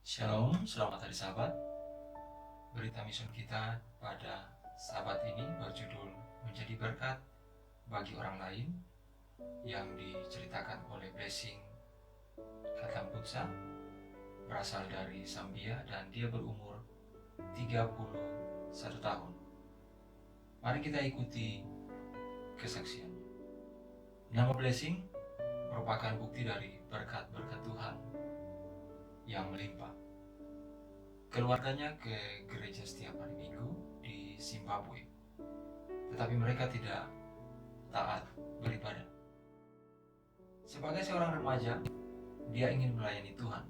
Shalom, selamat hari sahabat. Berita mison kita pada sahabat ini berjudul Menjadi Berkat Bagi Orang Lain, yang diceritakan oleh Blessing Katambutsa, berasal dari Zambia dan dia berumur 31 tahun. Mari kita ikuti kesaksiannya. Nama Blessing merupakan bukti dari berkat-berkat Tuhan yang melimpah. Keluarganya ke gereja setiap hari Minggu di Zimbabwe, tetapi mereka tidak taat beribadah. Sebagai seorang remaja, dia ingin melayani Tuhan,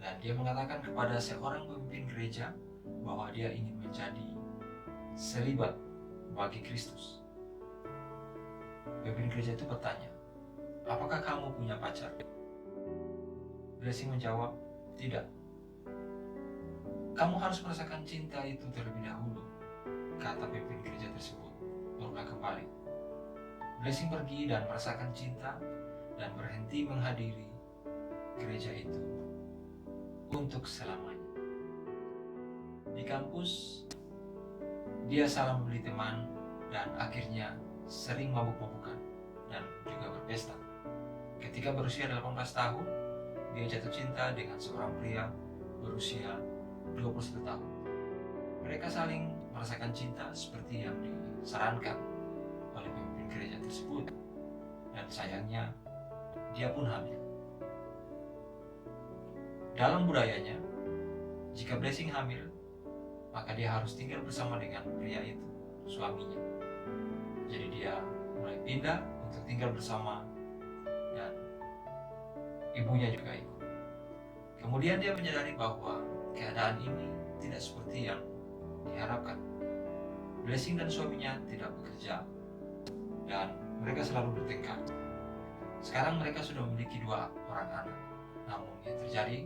dan dia mengatakan kepada seorang pemimpin gereja bahwa dia ingin menjadi selibat bagi Kristus. Pemimpin gereja itu bertanya, "Apakah kamu punya pacar?" Blessing menjawab, "Tidak. Kamu harus merasakan cinta itu terlebih dahulu," kata pemimpin gereja tersebut. Barulah kembali. Blessing pergi dan merasakan cinta dan berhenti menghadiri gereja itu untuk selamanya. Di kampus, dia salah memilih teman dan akhirnya sering mabuk-mabukan dan juga berpesta. Ketika berusia 18 tahun, dia jatuh cinta dengan seorang pria berusia 21 tahun. Mereka saling merasakan cinta seperti yang disarankan oleh pemimpin gereja tersebut, dan sayangnya dia pun hamil. Dalam budayanya, jika Blessing hamil, maka dia harus tinggal bersama dengan pria itu, suaminya. Jadi dia mulai pindah untuk tinggal bersama, dan ibunya juga ikut. Kemudian dia menyadari bahwa keadaan ini tidak seperti yang diharapkan. Blessing dan suaminya tidak bekerja, dan mereka selalu bertengkar. Sekarang mereka sudah memiliki 2 orang anak, namun yang terjadi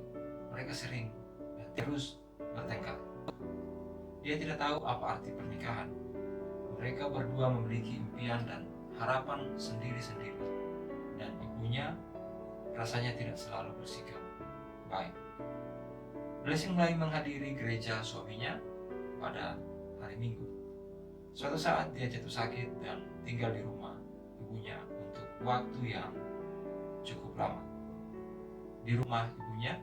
mereka sering dan terus bertengkar. Dia tidak tahu apa arti pernikahan. Mereka berdua memiliki impian dan harapan sendiri-sendiri, dan ibunya rasanya tidak selalu bersikap baik. Blessing mulai menghadiri gereja suaminya pada hari Minggu. Suatu saat dia jatuh sakit dan tinggal di rumah ibunya untuk waktu yang cukup lama. Di rumah ibunya,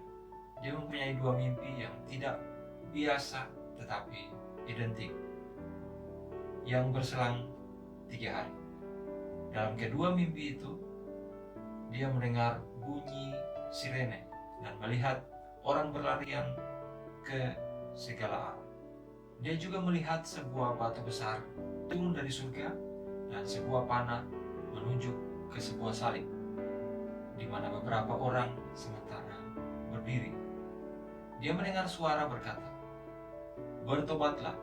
dia mempunyai 2 mimpi yang tidak biasa tetapi identik, yang berselang 3 hari. Dalam kedua mimpi itu, dia mendengar bunyi sirene dan melihat orang berlarian ke segala arah. Dia juga melihat sebuah batu besar turun dari surga dan sebuah panah menunjuk ke sebuah salib, di mana beberapa orang sementara berdiri. Dia mendengar suara berkata, "Bertobatlah,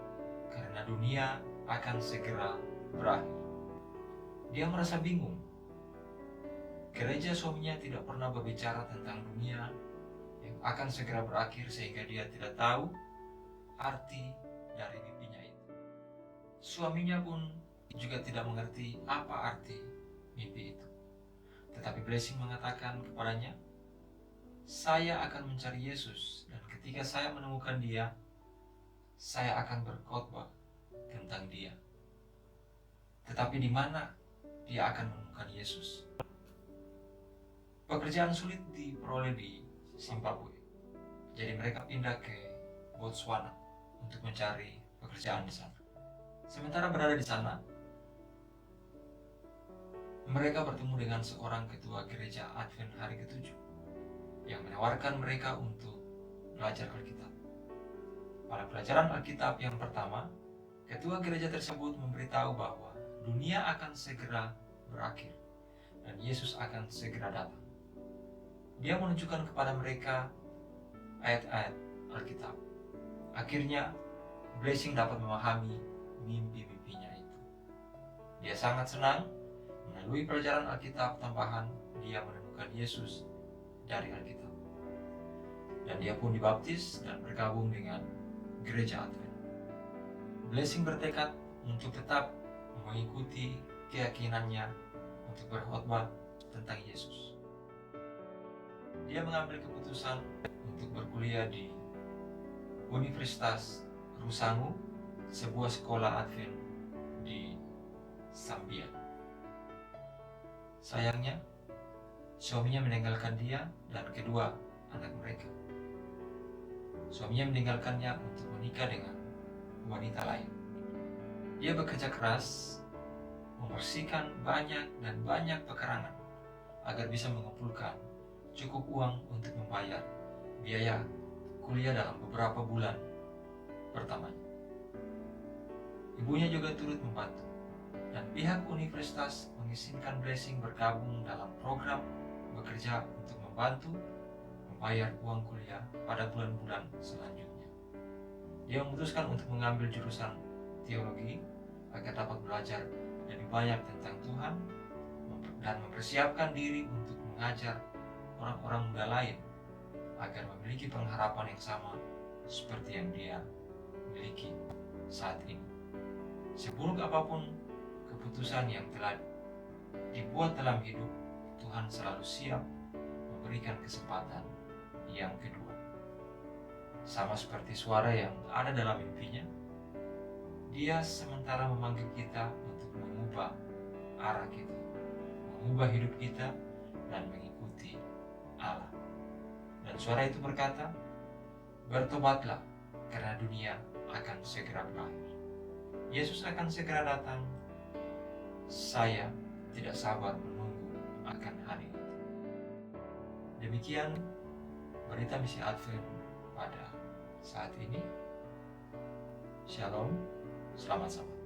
karena dunia akan segera berakhir." Dia merasa bingung. Gereja suaminya tidak pernah berbicara tentang dunia yang akan segera berakhir, sehingga dia tidak tahu arti dari mimpinya itu. Suaminya pun juga tidak mengerti apa arti mimpi itu. Tetapi Blessing mengatakan kepadanya, "Saya akan mencari Yesus, dan ketika saya menemukan dia, saya akan berkhotbah tentang dia." Tetapi di mana dia akan menemukan Yesus? Pekerjaan sulit diperoleh di Zimbabwe. Jadi mereka pindah ke Botswana untuk mencari pekerjaan di sana. Sementara berada di sana, mereka bertemu dengan seorang ketua gereja Advent hari ke-7 yang menawarkan mereka untuk belajar Alkitab. Pada pelajaran Alkitab yang pertama, ketua gereja tersebut memberitahu bahwa dunia akan segera berakhir dan Yesus akan segera datang. Dia menunjukkan kepada mereka ayat-ayat Alkitab. Akhirnya, Blessing dapat memahami mimpi-mimpinya itu. Dia sangat senang. Melalui pelajaran Alkitab tambahan, dia menemukan Yesus dari Alkitab. Dan dia pun dibaptis dan bergabung dengan gereja Advent. Blessing bertekad untuk tetap mengikuti keyakinannya untuk berkhotbah tentang Yesus. Dia mengambil keputusan untuk berkuliah di Universitas Rusangu, sebuah sekolah Advent di Zambia. Sayangnya, suaminya meninggalkan dia dan kedua anak mereka. Suaminya meninggalkannya untuk menikah dengan wanita lain. Dia bekerja keras, membersihkan banyak dan banyak pekarangan agar bisa mengumpulkan cukup uang untuk membayar biaya kuliah dalam beberapa bulan pertamanya. Ibunya juga turut membantu, dan pihak universitas mengizinkan Blessing bergabung dalam program bekerja untuk membantu membayar uang kuliah pada bulan-bulan selanjutnya. Dia memutuskan untuk mengambil jurusan teologi agar dapat belajar lebih banyak tentang Tuhan dan mempersiapkan diri untuk mengajar orang-orang muda lain agar memiliki pengharapan yang sama seperti yang dia miliki saat ini. Seburuk apapun keputusan yang telah dibuat dalam hidup, Tuhan selalu siap memberikan kesempatan yang kedua. Sama seperti suara yang ada dalam mimpinya, dia sementara memanggil kita untuk mengubah arah kita, mengubah hidup kita dan mengikuti Allah. Dan suara itu berkata, "Bertobatlah, karena dunia akan segera berakhir. Yesus akan segera datang. Saya tidak sabar menunggu akan hari itu." Demikian berita misi Advent pada saat ini. Shalom, selamat sabat.